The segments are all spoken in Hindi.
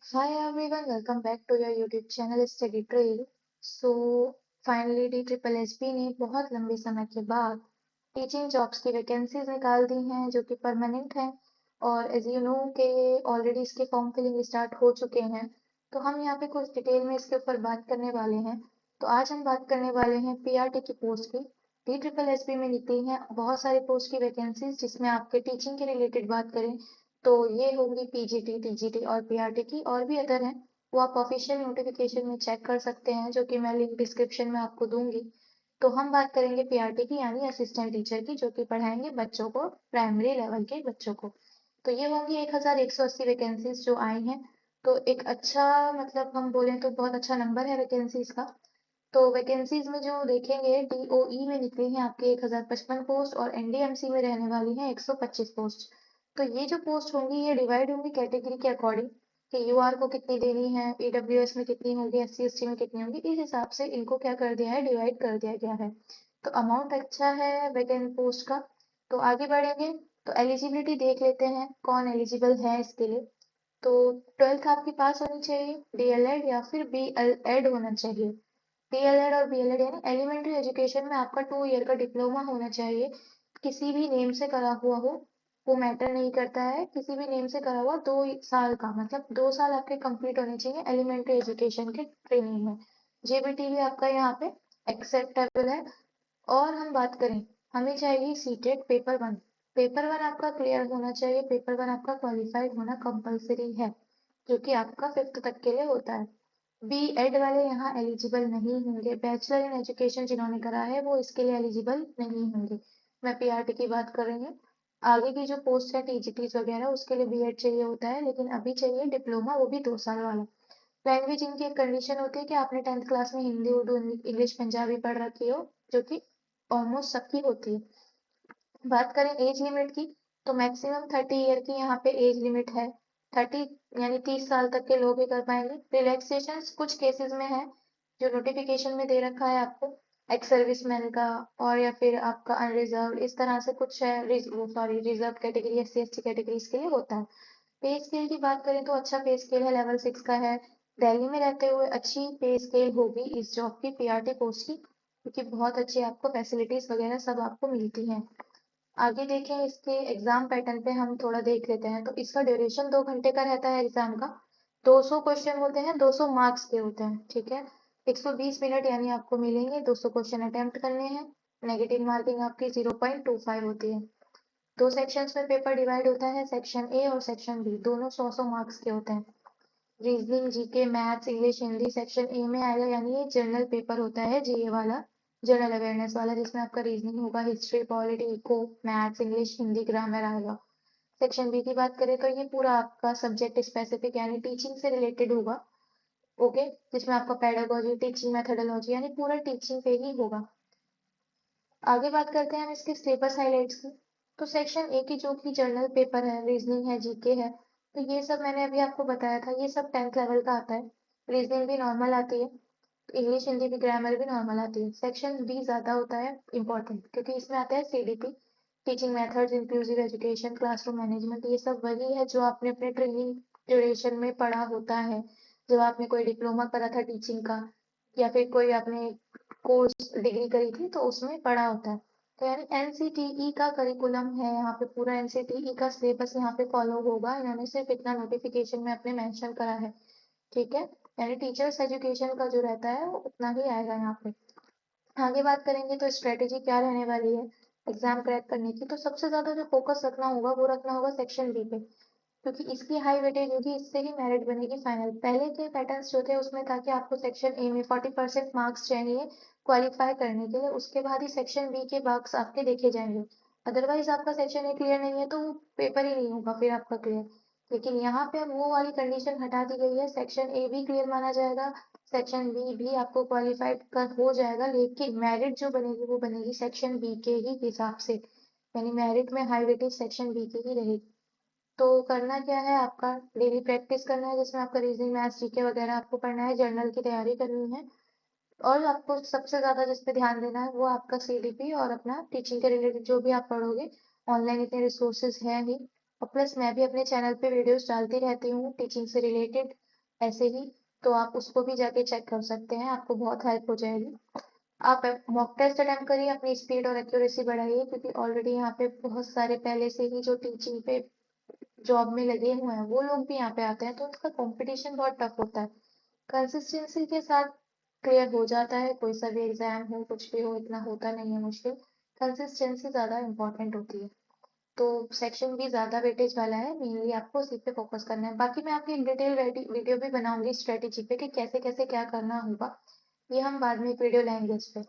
Hi everyone, welcome back to your YouTube channel Study Trail. So finally DSSSB ने बहुत लंबे समय के बाद टीचिंग जॉब्स की वैकेंसीज निकाल दी हैं जो कि परमानेंट हैं और एज यू नो के ऑलरेडी इसके फॉर्म फिलिंग स्टार्ट हो चुके हैं। तो हम यहाँ पे कुछ डिटेल में इसके ऊपर बात करने वाले हैं। तो आज हम बात करने वाले हैं पीआरटी की पोस्ट की। DSSSB में निकली हैं बहुत सारी पोस्ट की वैकेंसीज जिसमें आपके टीचिंग के रिलेटेड बात करें तो ये होंगी पीजीटी, टीजीटी और पीआरटी की। और भी अदर हैं वो आप ऑफिशियल नोटिफिकेशन में चेक कर सकते हैं जो कि मैं लिंक डिस्क्रिप्शन में आपको दूंगी। तो हम बात करेंगे पीआरटी की यानी असिस्टेंट टीचर की जो कि पढ़ाएंगे बच्चों को, प्राइमरी लेवल के बच्चों को। तो ये होंगी 1180 वैकेंसीज जो आई हैं। तो एक अच्छा मतलब हम बोलें तो बहुत अच्छा नंबर है वैकेंसीज का। तो वैकेंसीज में जो देखेंगे डीओई में निकली हैं आपके 1055 पोस्ट और एनडीएमसी में रहने वाली हैं 125 पोस्ट। तो ये जो पोस्ट होंगी ये डिवाइड होंगी कैटेगरी के अकॉर्डिंग कि यूआर को कितनी देनी है, ईडब्ल्यूएस में कितनी होगी, एससी एसटी में कितनी होगी। इस हिसाब से इनको क्या कर दिया है, डिवाइड कर दिया गया है। तो अमाउंट अच्छा है वैकेंट पोस्ट का। तो आगे बढ़ेंगे तो एलिजिबिलिटी देख लेते हैं कौन एलिजिबल है इसके लिए। तो 12th आपके पास होनी चाहिए, डीएलएड या फिर बीएलएड होना चाहिए। डीएलएड और बीएलएड यानी एलिमेंट्री एजुकेशन में आपका 2 ईयर का डिप्लोमा होना चाहिए। किसी भी नेम से करा हुआ हो वो मैटर नहीं करता है, किसी भी नेम से करा हुआ 2 साल का मतलब 2 साल आपके कंप्लीट होने चाहिए एलिमेंट्री एजुकेशन के ट्रेनिंग में। जेबीटी भी आपका यहाँ पे एक्सेप्टेबल है। और हम बात करें, हमें चाहिए सीटेट पेपर 1। पेपर 1 आपका क्लियर होना चाहिए, पेपर 1 आपका क्वालिफाइड होना कंपलसरी है जो कि आपका 5th तक के लिए होता है। बी एड वाले यहाँ एलिजिबल नहीं होंगे, बैचलर इन एजुकेशन जिन्होंने करा है वो इसके लिए एलिजिबल नहीं होंगे। मैं पीआरटी की बात कर रही हूँ। आगे की जो पोस्ट है टीजीटी वगैरह उसके लिए बीएड चाहिए होता है, लेकिन अभी चाहिए डिप्लोमा, वो भी 2 साल वाला। लैंग्वेज इनकी एक कंडीशन होती है कि आपने 10th क्लास में हिंदी, उर्दू, इंग्लिश, पंजाबी पढ़ रखी हो जो कि ऑलमोस्ट सबकी होती है। बात करें एज लिमिट की तो मैक्सिमम 30 ईयर की यहाँ पे एज लिमिट है। 30 यानी 30 साल तक के लोग ही कर पाएंगे। रिलैक्सेशन कुछ केसेस में है जो नोटिफिकेशन में दे रखा है आपको, एक्स सर्विसमैन का और या फिर आपका अनरिजर्व, इस तरह से कुछ है। Sorry, reserve category, SC ST category के लिए होता है। पे स्केल की बात करें तो अच्छा पे स्केल है, लेवल 6 का है। दिल्ली में रहते हुए अच्छी पे स्केल होगी इस जॉब की, पीआरटी पोस्ट की, क्योंकि बहुत अच्छी आपको फैसिलिटीज वगैरह सब आपको मिलती हैं। आगे देखें इसके एग्जाम पैटर्न पे हम थोड़ा देख लेते हैं। तो इसका ड्यूरेशन 2 घंटे का रहता है एग्जाम का। 200 क्वेश्चन होते हैं, 200 मार्क्स के होते हैं, ठीक है। 120 मिनट यानी आपको मिलेंगे, 200 क्वेश्चन अटेम्प्ट करने हैं। नेगेटिव मार्किंग आपकी 0.25 होती है। 2 सेक्शंस में पेपर डिवाइड होता है, सेक्शन ए और सेक्शन बी, दोनों 100 मार्क्स के होते हैं। Reasoning, GK, maths, English, Hindi section A में आएगा, यानी ये जनरल पेपर होता है जीए वाला, जनरल अवेयरनेस वाला, जिसमें आपका रीजनिंग होगा, history, polity, eco, maths, English, Hindi, grammar आएगा। सेक्शन बी की बात करें तो ये पूरा आपका सब्जेक्ट स्पेसिफिक यानी टीचिंग से रिलेटेड होगा। ओके, जिसमें आपका पेडागोजी, टीचिंग मेथोडोलॉजी यानी पूरा टीचिंग पे ही होगा। आगे बात करते हैं हम इसके सिलेबस हाइलाइट्स की। तो सेक्शन ए की जो कि जर्नल पेपर है, रीजनिंग है, जीके है, तो ये सब मैंने अभी आपको बताया था, ये सब 10th लेवल का आता है। रीजनिंग भी नॉर्मल आती है, इंग्लिश, हिंदी की ग्रामर भी नॉर्मल आती है। सेक्शन बी ज्यादा होता है इंपॉर्टेंट, क्योंकि इसमें आता है CDP, teaching methods, inclusive education, classroom management. ये सब वही है जो आपने अपने ट्रेनिंग ड्यूरेशन में पढ़ा होता है, जब आपने कोई डिप्लोमा करा था टीचिंग का या फिर कोई आपने कोर्स डिग्री करी थी तो उसमें पढ़ा होता है। तो यानी एनसीटीई का करिकुलम है यहाँ पे, पूरा एनसीटीई का सिलेबस यहाँ पे फॉलो होगा। इन्होंने सिर्फ इतना नोटिफिकेशन में अपने मेंशन करा है, ठीक है। यानी टीचर्स एजुकेशन का जो रहता है वो उतना ही आएगा यहाँ पे। आगे बात करेंगे तो स्ट्रेटेजी क्या रहने वाली है एग्जाम क्रैक करने की। तो सबसे ज्यादा जो फोकस रखना होगा वो रखना होगा सेक्शन बी पे, क्योंकि इसकी हाई वेटेज होगी, इससे ही मेरिट बनेगी फाइनल। पहले के पैटर्न्स जो थे उसमें था कि आपको सेक्शन ए में 40% मार्क्स चाहिए क्वालिफाई करने के लिए, उसके बाद ही सेक्शन बी के मार्क्स आपके देखे जाएंगे। अदरवाइज आपका सेक्शन ए क्लियर नहीं है तो पेपर ही नहीं होगा फिर आपका क्लियर। लेकिन यहाँ पे अब वो वाली कंडीशन हटा दी गई है, सेक्शन ए भी क्लियर माना जाएगा, सेक्शन बी भी आपको क्वालिफाइड कर हो जाएगा, लेकिन मेरिट जो बनेगी वो बनेगी सेक्शन बी के ही हिसाब से, यानी मेरिट में हाई वेटेज सेक्शन बी की ही रहेगी। तो करना क्या है, आपका डेली प्रैक्टिस करना है जिसमें आपका रीजनिंग, मैथ्स, जीके वगैरह आपको पढ़ना है, जर्नल की तैयारी करनी है। और आपको सबसे ज्यादा जिस पे ध्यान देना है वो आपका सीडीपी और अपना टीचिंग के रिलेटेड जो भी आप पढ़ोगे। ऑनलाइन इतने रिसोर्सेज हैं ही, और प्लस मैं भी अपने चैनल पे वीडियोस डालती रहती हूँ टीचिंग से रिलेटेड। ऐसे ही, तो आप उसको भी जाके चेक कर सकते हैं, आपको बहुत हेल्प हो जाएगी। आप मॉक टेस्ट अटेम्प्ट करिए, अपनी स्पीड और एक्यूरेसी बढ़ाइए, क्योंकि ऑलरेडी यहाँ पे बहुत सारे पहले से ही जो टीचिंग पे जॉब में लगे हुए हैं वो लोग भी यहाँ पे आते हैं, तो उसका कंपटीशन बहुत टफ होता है। कंसिस्टेंसी के साथ क्लियर हो जाता है, कोई सा भी एग्जाम हो, कुछ भी हो, इतना होता नहीं है मुश्किल। कंसिस्टेंसी ज्यादा इंपॉर्टेंट होती है। तो सेक्शन भी ज्यादा वेटेज वाला है, मेनली आपको उसी पे फोकस करना है। बाकी मैं आपकी डिटेल वीडियो भी बनाऊंगी स्ट्रेटेजी पे कि कैसे कैसे क्या करना होगा, ये हम बाद में एक वीडियो लाएंगे इस पे।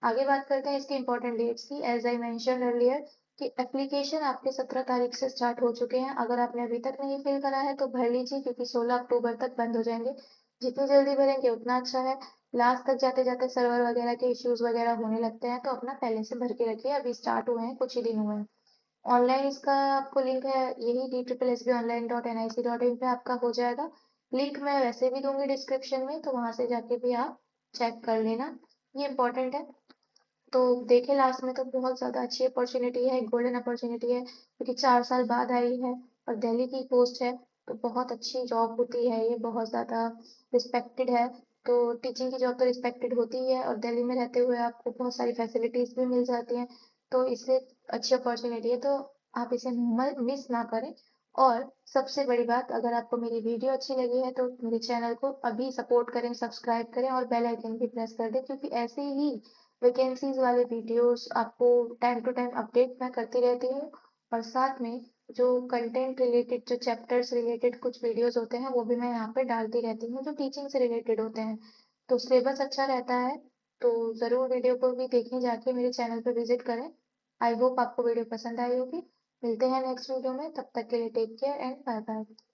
आगे बात करते हैं इसकी इंपॉर्टेंट डेट्स की। एज आई मेंशन अर्लियर कि एप्लीकेशन आपके 17 तारीख से स्टार्ट हो चुके हैं। अगर आपने अभी तक नहीं फिल करा है तो भर लीजिए, क्योंकि 16 अक्टूबर तक बंद हो जाएंगे। जितनी जल्दी भरेंगे उतना अच्छा है। लास्ट तक जाते जाते सर्वर वगैरह के इश्यूज वगैरह होने लगते हैं, तो अपना पहले से भर के रखिए, अभी स्टार्ट हुए हैं, कुछ ही दिन हुए हैं। ऑनलाइन इसका आपको लिंक है, यही DSSBonline.nic.in पे आपका हो जाएगा। लिंक मैं वैसे भी दूंगी डिस्क्रिप्शन में, तो वहां से जाके भी आप चेक कर लेना, ये इंपॉर्टेंट है। तो देखे लास्ट में तो बहुत ज्यादा अच्छी अपॉर्चुनिटी है, गोल्डन अपॉर्चुनिटी है, क्योंकि 4 साल बाद आई है और दिल्ली की पोस्ट है, तो बहुत अच्छी जॉब होती है, ये बहुत ज्यादा रिस्पेक्टेड है। तो टीचिंग की जॉब तो रिस्पेक्टेड होती ही है, और दिल्ली में रहते हुए आपको बहुत सारी फैसिलिटीज भी मिल जाती हैं, तो इसलिए अच्छी अपॉर्चुनिटी है, तो आप इसे मिस ना करें। और सबसे बड़ी बात, अगर आपको मेरी वीडियो अच्छी लगी है तो मेरे चैनल को अभी सपोर्ट करें, सब्सक्राइब करें और बेल आइकन भी प्रेस कर दें, क्योंकि ऐसे ही वैकेंसीज वाले वीडियोस आपको टाइम टू टाइम अपडेट मैं करती रहती हूँ। और साथ में जो कंटेंट रिलेटेड, जो चैप्टर्स रिलेटेड कुछ वीडियोस होते हैं वो भी मैं यहाँ पे डालती रहती हूँ, जो टीचिंग से रिलेटेड होते हैं, तो सिलेबस अच्छा रहता है। तो ज़रूर वीडियो को भी देखने जाके मेरे चैनल पर विजिट करें। आई होप आपको वीडियो पसंद आई होगी। मिलते हैं नेक्स्ट वीडियो में, तब तक के लिए take care and bye bye.